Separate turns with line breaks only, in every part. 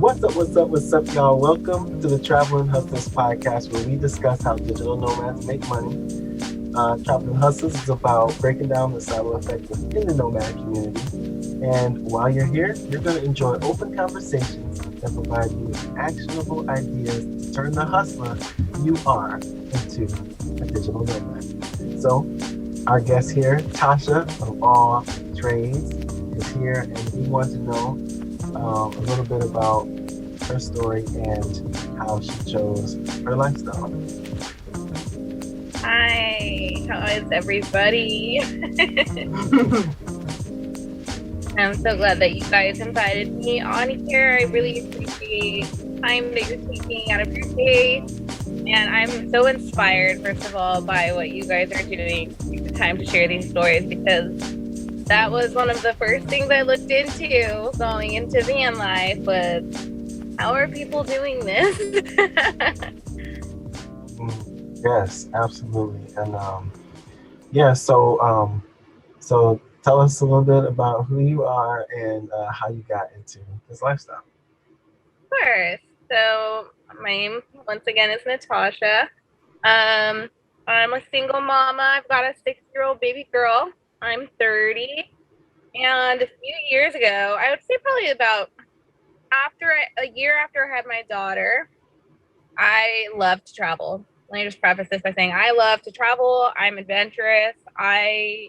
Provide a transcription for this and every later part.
What's up, y'all? Welcome to the Travelin Hustlas podcast, where we discuss how digital nomads make money. Travelin Hustlas is about breaking down the silo effect within the nomad community. And while you're here, you're going to enjoy open conversations that provide you with actionable ideas to turn the hustler you are into a digital nomad. So, our guest here, Tasha of all trades, is here, and we want to know a little bit about her story and how she chose her lifestyle.
Hi, how is everybody? I'm so glad that you guys invited me on here. I really appreciate the time that you're taking out of your day. And I'm so inspired, first of all, by what you guys are doing. Take the time to share these stories, because that was one of the first things I looked into going into van life was, how are people doing this?
Yes, absolutely. And so tell us a little bit about who you are and how you got into this lifestyle.
Of course. So my name, once again, is Natasha. I'm a single mama. I've got a 6-year-old baby girl. I'm 30. And a few years ago, I would say probably about a year after I had my daughter, I love to travel. Let me just preface this by saying I love to travel. I'm adventurous. I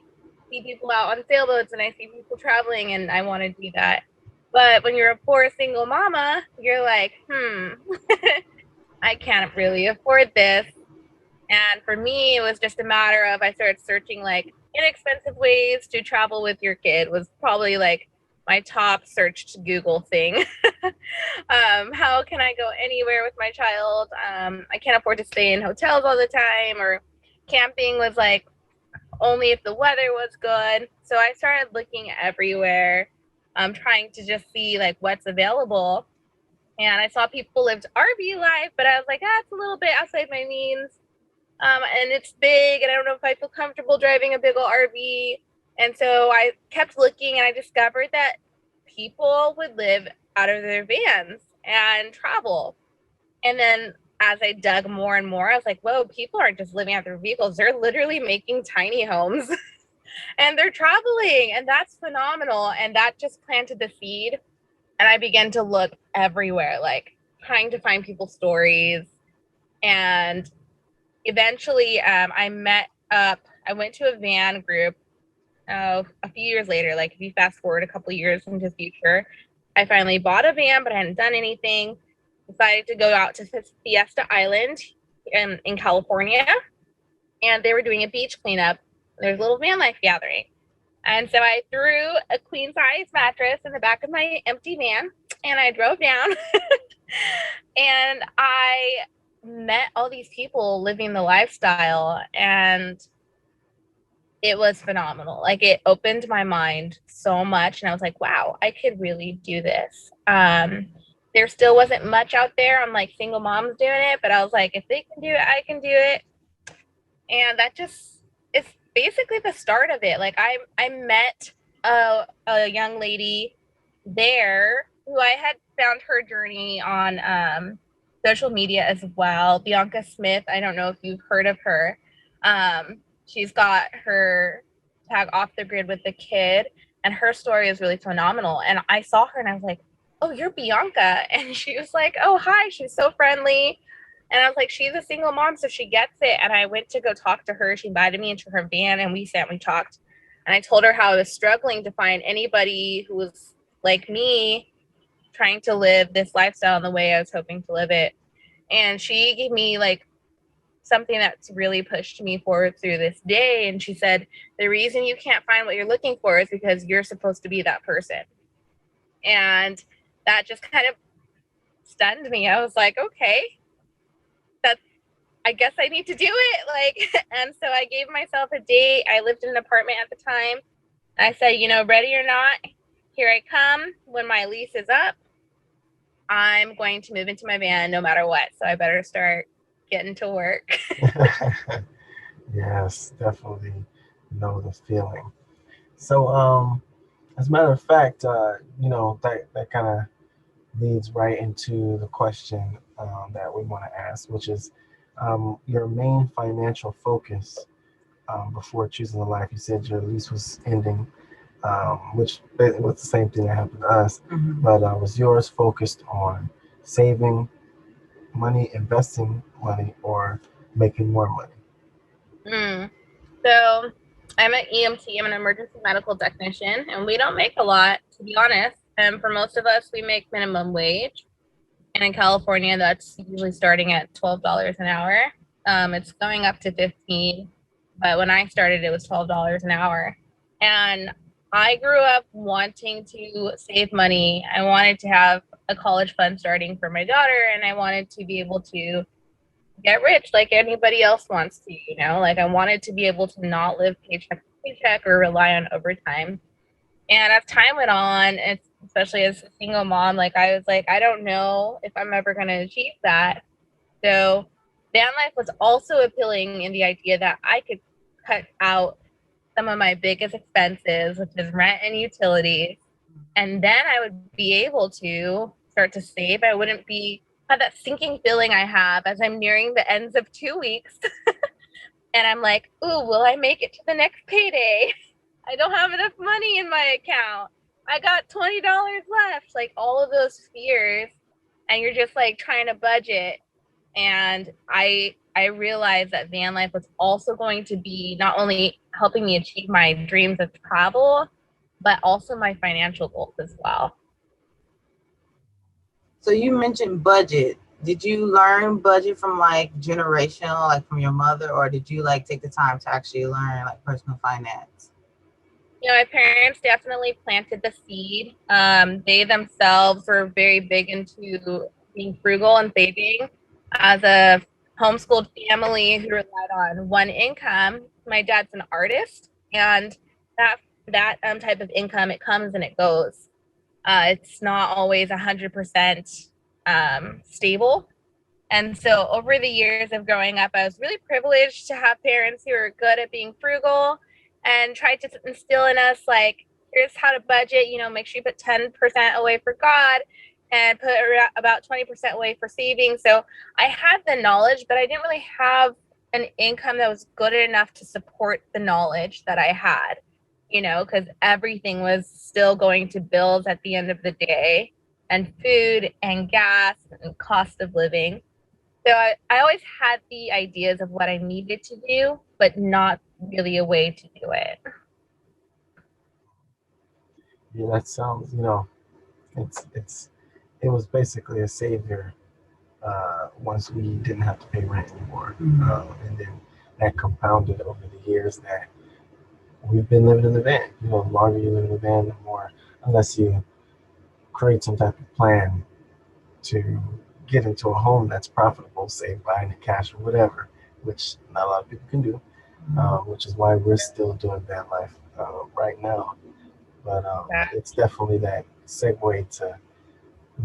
see people out on sailboats and I see people traveling, and I want to do that. But when you're a poor single mama, you're like, I can't really afford this. And for me, it was just a matter of, I started searching like inexpensive ways to travel with your kid was probably like my top searched Google thing. How can I go anywhere with my child? I can't afford to stay in hotels all the time, or camping was like only if the weather was good. So I started looking everywhere, trying to just see like what's available. And I saw people lived RV life, but I was like, it's a little bit outside my means. And it's big, and I don't know if I feel comfortable driving a big old RV. And so I kept looking, and I discovered that people would live out of their vans and travel. And then as I dug more and more, I was like, whoa, people aren't just living out their vehicles. They're literally making tiny homes and they're traveling. And that's phenomenal. And that just planted the seed. And I began to look everywhere, like trying to find people's stories. And eventually I went to a van group a few years later. Like if you fast forward a couple years into the future, I finally bought a van, but I hadn't done anything. Decided to go out to Fiesta Island in California, and they were doing a beach cleanup. There's a little van life gathering. And so I threw a queen size mattress in the back of my empty van, and I drove down and I met all these people living the lifestyle, and it was phenomenal. Like, it opened my mind so much, and I was like, wow, I could really do this. There still wasn't much out there on like single moms doing it, but I was like, if they can do it, I can do it. And that just is basically the start of it. Like I met a young lady there who I had found her journey on social media as well. Bianca Smith. I don't know if you've heard of her. She's got her tag Off the Grid with the Kid, and her story is really phenomenal. And I saw her and I was like, oh, you're Bianca. And she was like, oh, hi. She's so friendly. And I was like, she's a single mom, so she gets it. And I went to go talk to her. She invited me into her van, and we sat and we talked. And I told her how I was struggling to find anybody who was like me, trying to live this lifestyle in the way I was hoping to live it. And she gave me like something that's really pushed me forward through this day. And she said, the reason you can't find what you're looking for is because you're supposed to be that person. And that just kind of stunned me. I was like, okay, I guess I need to do it. Like, and so I gave myself a date. I lived in an apartment at the time. I said, ready or not, here I come. When my lease is up, I'm going to move into my van no matter what. So I better start getting to work.
Yes, definitely know the feeling. So, as a matter of fact, that kind of leads right into the question that we want to ask, which is your main financial focus before choosing a life. You said your lease was ending, which was the same thing that happened to us. But was yours focused on saving money, investing money, or making more money?
Mm. So I'm an EMT, I'm an emergency medical technician, and we don't make a lot, to be honest. And for most of us, we make minimum wage. And in California, that's usually starting at $12 an hour. It's going up to 15, but when I started, it was $12 an hour. And I grew up wanting to save money. I wanted to have a college fund starting for my daughter, and I wanted to be able to get rich like anybody else wants to, like I wanted to be able to not live paycheck to paycheck or rely on overtime. And as time went on, especially as a single mom, like I was like, I don't know if I'm ever going to achieve that. So van life was also appealing in the idea that I could cut out some of my biggest expenses, which is rent and utilities. And then I would be able to start to save. I wouldn't be have that sinking feeling I have as I'm nearing the ends of 2 weeks. And I'm like, ooh, will I make it to the next payday? I don't have enough money in my account. I got $20 left. Like all of those fears. And you're just like trying to budget. And I realized that van life was also going to be not only helping me achieve my dreams of travel, but also my financial goals as well.
So you mentioned budget. Did you learn budget from like generational, like from your mother, or did you like take the time to actually learn like personal finance?
My parents definitely planted the seed. They themselves were very big into being frugal and saving. As a homeschooled family who relied on one income, my dad's an artist, and that type of income, it comes and it goes. It's not always 100% stable. And so over the years of growing up, I was really privileged to have parents who are good at being frugal and tried to instill in us, like, here's how to budget, make sure you put 10% away for God and put about 20% away for saving. So I had the knowledge, but I didn't really have an income that was good enough to support the knowledge that I had, because everything was still going to bills at the end of the day, and food and gas and cost of living. So I always had the ideas of what I needed to do, but not really a way to do it.
Yeah, that sounds, it's it was basically a savior once we didn't have to pay rent anymore. And then that compounded over the years that we've been living in the van. The longer you live in the van, the more, unless you create some type of plan to get into a home that's profitable, say buying the cash or whatever, which not a lot of people can do, which is why we're still doing van life right now. But
Yeah,
it's definitely that segue to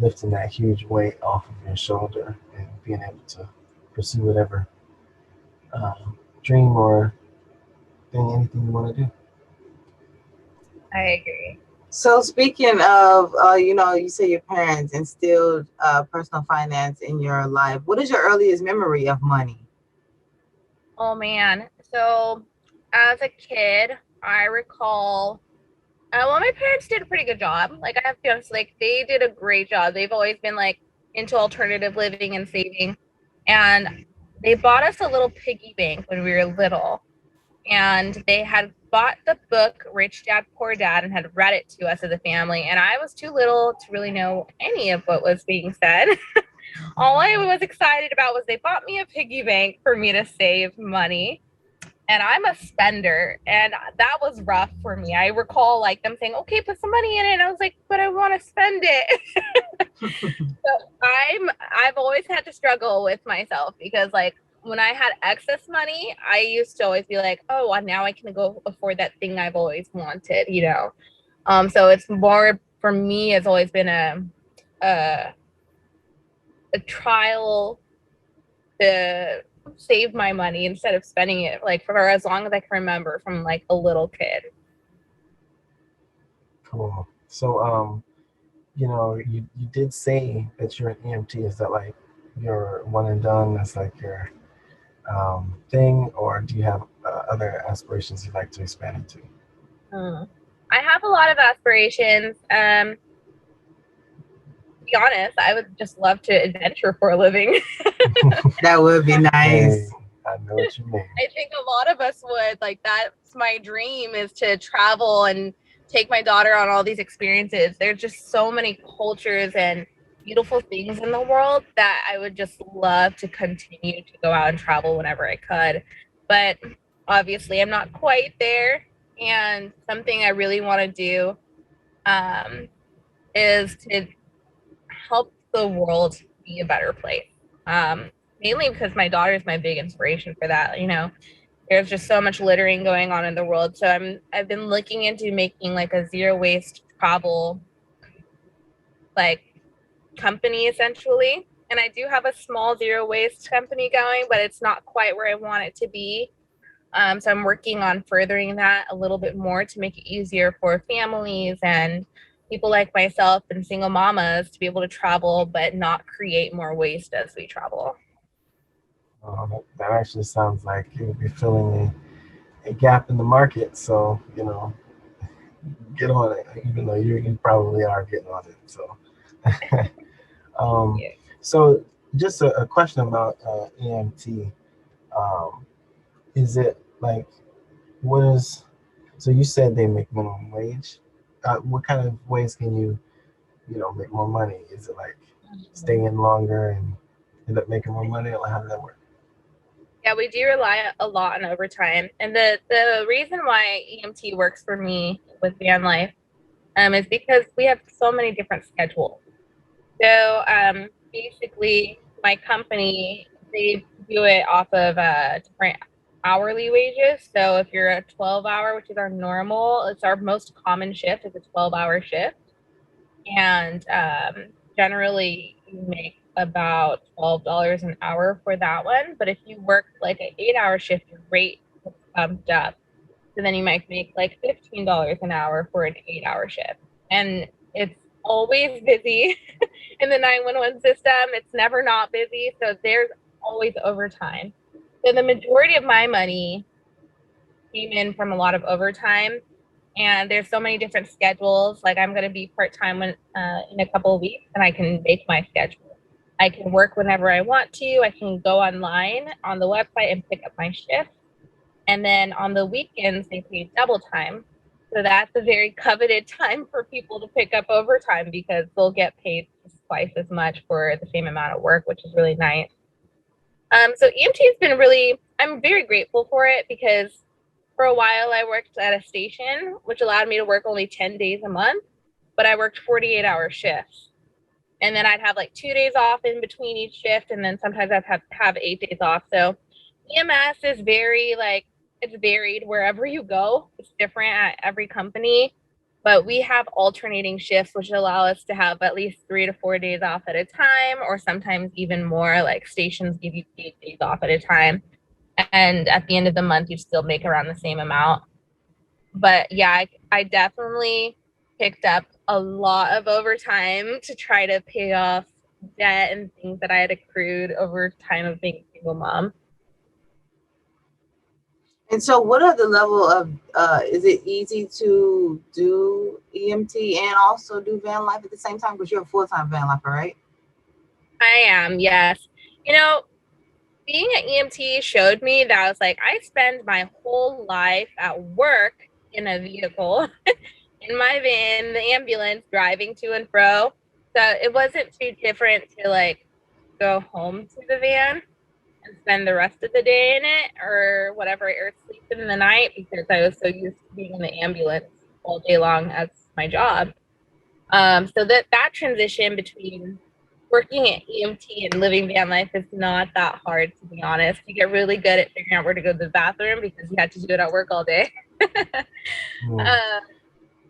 lifting that huge weight off of your shoulder and being able to pursue whatever dream or thing, anything you want to do.
I agree.
So speaking of, you say your parents instilled personal finance in your life. What is your earliest memory of money?
Oh man. So as a kid, I recall well, my parents did a pretty good job. Like I have to be honest, like they did a great job. They've always been like into alternative living and saving. And they bought us a little piggy bank when we were little. And they had bought the book Rich Dad Poor Dad and had read it to us as a family. And I was too little to really know any of what was being said. All I was excited about was they bought me a piggy bank for me to save money. And I'm a spender, and that was rough for me. I recall like them saying, "Okay, put some money in it." And I was like, "But I want to spend it." So I've always had to struggle with myself because like when I had excess money, I used to always be like, "Oh, well, now I can go afford that thing I've always wanted." So it's more for me. It's always been a, a trial to save my money instead of spending it like for as long as I can remember from like a little kid.
Cool. So you did say that you're an EMT. Is that like your one and done? That's like your thing, or do you have other aspirations you'd like to expand into?
I have a lot of aspirations. To be honest, I would just love to adventure for a living.
That would be nice.
Hey, I know what you mean.
I think a lot of us would. Like, that's my dream, is to travel and take my daughter on all these experiences. There's just so many cultures and beautiful things in the world that I would just love to continue to go out and travel whenever I could. But obviously, I'm not quite there. And something I really want to do is to help the world be a better place. Mainly because my daughter is my big inspiration for that. There's just so much littering going on in the world. So I've been looking into making like a zero waste travel like company essentially. And I do have a small zero waste company going, but it's not quite where I want it to be. So I'm working on furthering that a little bit more to make it easier for families and people like myself and single mamas to be able to travel, but not create more waste as we travel.
That actually sounds like you would be filling a gap in the market. So, get on it, even though you probably are getting on it. So,
Yeah.
so just a question about EMT. Is it like, what is, so you said they make minimum wage. What kind of ways can you, make more money? Is it like staying in longer and end up making more money? Or how does that work?
Yeah, we do rely a lot on overtime. And the reason why EMT works for me with Van Life is because we have so many different schedules. So basically, my company, they do it off of different hourly wages. So if you're a 12-hour, which is our normal, it's our most common shift, is a 12-hour shift. And generally, you make about $12 an hour for that one. But if you work like an 8-hour shift, your rate is bumped up. So then you might make like $15 an hour for an 8-hour shift. And it's always busy in the 911 system. It's never not busy. So there's always overtime. So the majority of my money came in from a lot of overtime. And there's so many different schedules. Like, I'm going to be part-time in a couple of weeks, and I can make my schedule. I can work whenever I want to. I can go online on the website and pick up my shift. And then on the weekends, they pay double time. So that's a very coveted time for people to pick up overtime because they'll get paid twice as much for the same amount of work, which is really nice. So EMT has been really, I'm very grateful for it because for a while I worked at a station, which allowed me to work only 10 days a month, but I worked 48-hour shifts. And then I'd have like 2 days off in between each shift, and then sometimes I'd have 8 days off. So EMS is very it's varied wherever you go. It's different at every company, but we have alternating shifts, which allow us to have at least 3 to 4 days off at a time, or sometimes even more. Like, stations give you 8 days off at a time. And at the end of the month, you still make around the same amount. But yeah, I definitely picked up a lot of overtime to try to pay off debt and things that I had accrued over time of being a single mom.
And so what are the level of, is it easy to do EMT and also do van life at the same time? Because you're a full-time van lifer, right?
I am, yes. Being an EMT showed me that I was like, I spend my whole life at work in a vehicle, in my van, the ambulance, driving to and fro. So it wasn't too different to like go home to the van and spend the rest of the day in it or whatever, or sleep in the night, because I was so used to being in the ambulance all day long as my job. So that transition between working at EMT and living van life is not that hard, to be honest. You get really good at figuring out where to go to the bathroom because you had to do it at work all day.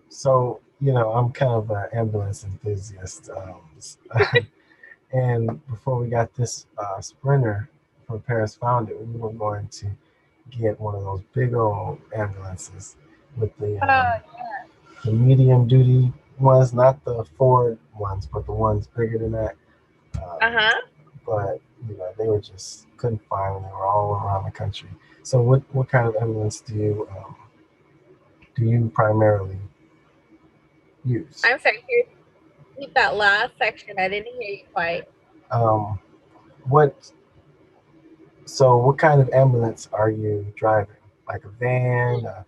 So, I'm kind of an ambulance enthusiast. And before we got this Sprinter from Paris Found It, we were going to get one of those big old ambulances with the medium duty ones, not the Ford ones, but the ones bigger than that.
Uh-huh.
But they were just couldn't find them. They were all around the country. So what kind of ambulance do you primarily use?
I'm sorry, can you repeat that last section? I didn't hear you quite.
Um, what what kind of ambulance are you driving? Like a van, a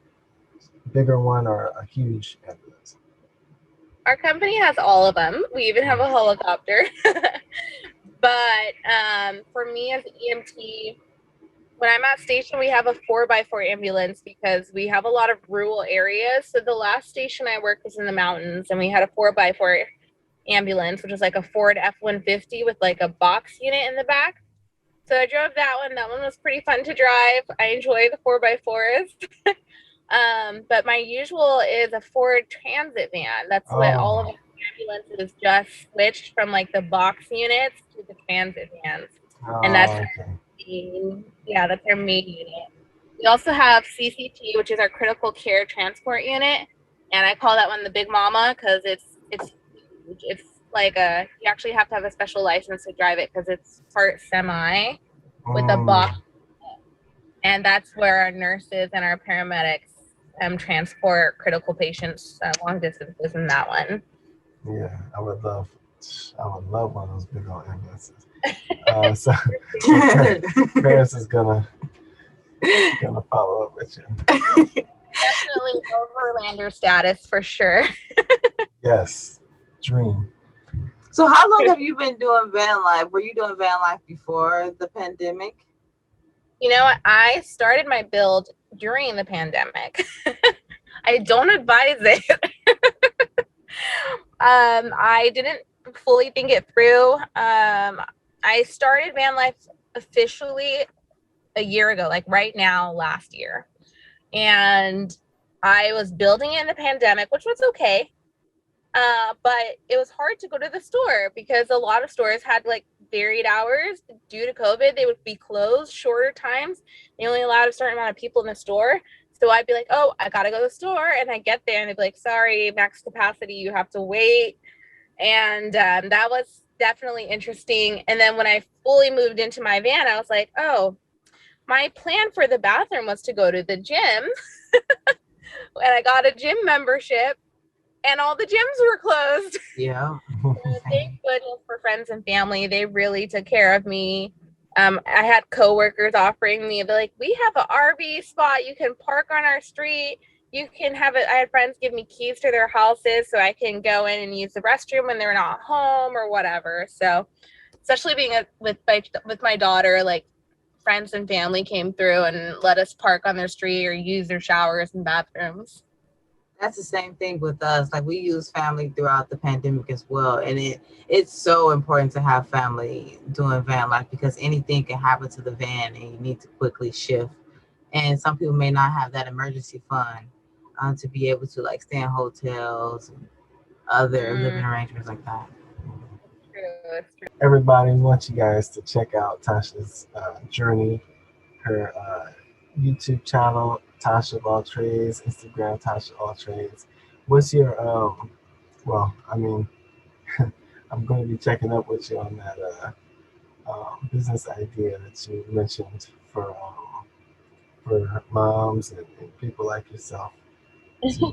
bigger one, or a huge ambulance?
Our company has all of them. We even have a helicopter. But for me as an EMT, when I'm at station, we have a 4x4 ambulance because we have a lot of rural areas. So the last station I worked was in the mountains, and we had a 4x4 ambulance, which was like a Ford F-150 with like a box unit in the back. So I drove that one. That one was pretty fun to drive. I enjoy the 4x4s. But my usual is a Ford Transit van. That's what all of the ambulances just switched from, like the box units to the transit vans. And that's that's our main unit. We also have CCT, which is our critical care transport unit, and I call that one the Big Mama because it's huge. It's like you actually have to have a special license to drive it because it's part semi with a box, and that's where our nurses and our paramedics transport critical patients long distances in that one.
Yeah, I would love one of those big old ambulances. So Paris is gonna follow up with you.
Definitely overlander status for sure.
Yes, dream.
So how long have you been doing van life? Were you doing van life before the pandemic?
You know what? I started my build during the pandemic. I don't advise it. I didn't fully think it through. I started van life officially a year ago, like right now, last year. And I was building it in the pandemic, which was okay. But it was hard to go to the store because a lot of stores had like varied hours due to COVID. They would be closed shorter times. They only allowed a certain amount of people in the store. So I'd be like, oh, I gotta go to the store. And I get there and they'd be like, sorry, max capacity, you have to wait. And that was definitely interesting. And then when I fully moved into my van, I was like, oh, my plan for the bathroom was to go to the gym. And I got a gym membership and all the gyms were closed.
Yeah.
Thank goodness for friends and family. They really took care of me. I had coworkers offering me, like, we have an RV spot. You can park on our street. You can have it. I had friends give me keys to their houses so I can go in and use the restroom when they're not home or whatever. So, especially being with my daughter, like friends and family came through and let us park on their street or use their showers and bathrooms.
That's the same thing with us. Like we use family throughout the pandemic as well. And it's so important to have family doing van life because anything can happen to the van and you need to quickly shift. And some people may not have that emergency fund to be able to like stay in hotels and other living arrangements like that.
True.
Everybody, we want you guys to check out Tasha's journey, her YouTube channel, Tasha of All Trades, Instagram, Tasha All Trades. What's your well, I mean, I'm going to be checking up with you on that business idea that you mentioned for moms and people like yourself to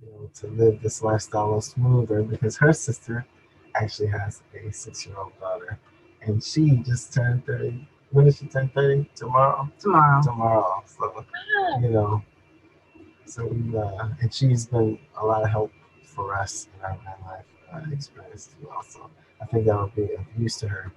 be able to live this lifestyle smoother because her sister actually has a 6-year-old daughter and she just turned 30. When does she turn 30? Tomorrow. So, so we, and she's been a lot of help for us in our van life experience as well. So I think that would be of use to her.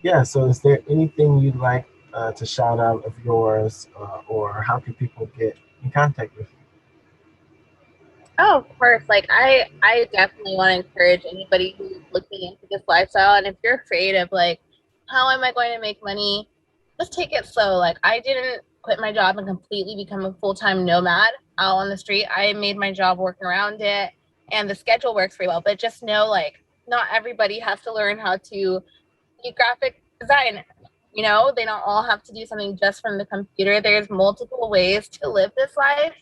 Yeah. So is there anything you'd like to shout out of yours, or how can people get in contact with you?
Oh, of course. Like I definitely want to encourage anybody who's looking into this lifestyle. And if you're afraid of like, how am I going to make money? Just take it slow. Like I didn't quit my job and completely become a full-time nomad out on the street. I made my job work around it and the schedule works pretty well. But just know like not everybody has to learn how to do graphic design. You know, they don't all have to do something just from the computer. There's multiple ways to live this life.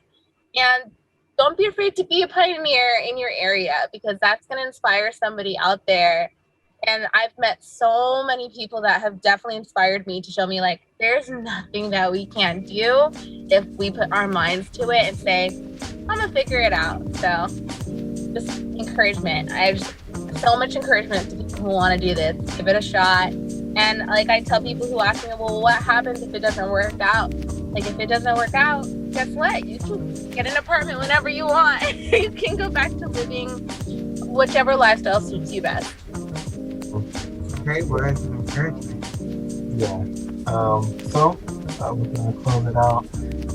And don't be afraid to be a pioneer in your area, because that's going to inspire somebody out there. And I've met so many people that have definitely inspired me to show me, like, there's nothing that we can't do if we put our minds to it and say, I'm going to figure it out. So just encouragement. I have so much encouragement to people who want to do this. Give it a shot. And like I tell people who ask me, well, what happens if it doesn't work out? Like, if it doesn't work out, guess what? You can get an apartment whenever you want. You can go back to living whichever lifestyle suits you best.
Great words of encouragement.
Yeah. So we're gonna close it out.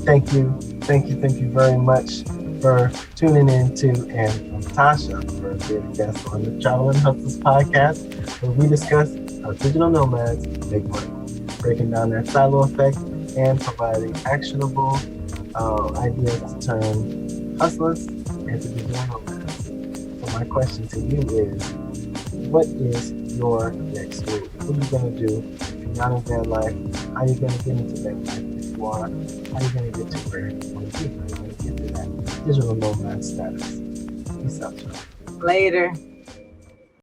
Thank you very much for tuning in to, and Natasha for being a guest on the Travelin' Hustlas podcast, where we discuss how digital nomads make money, breaking down that silo effect and providing actionable ideas to turn hustlers into digital nomads. So my question to you is, what is your next move? What are you going to do if you're not in van life? How are you going to get into van life? If you are, how are you going to get to where you want to be? How are you going to get to that digital nomad status? Peace out, y'all.
Later.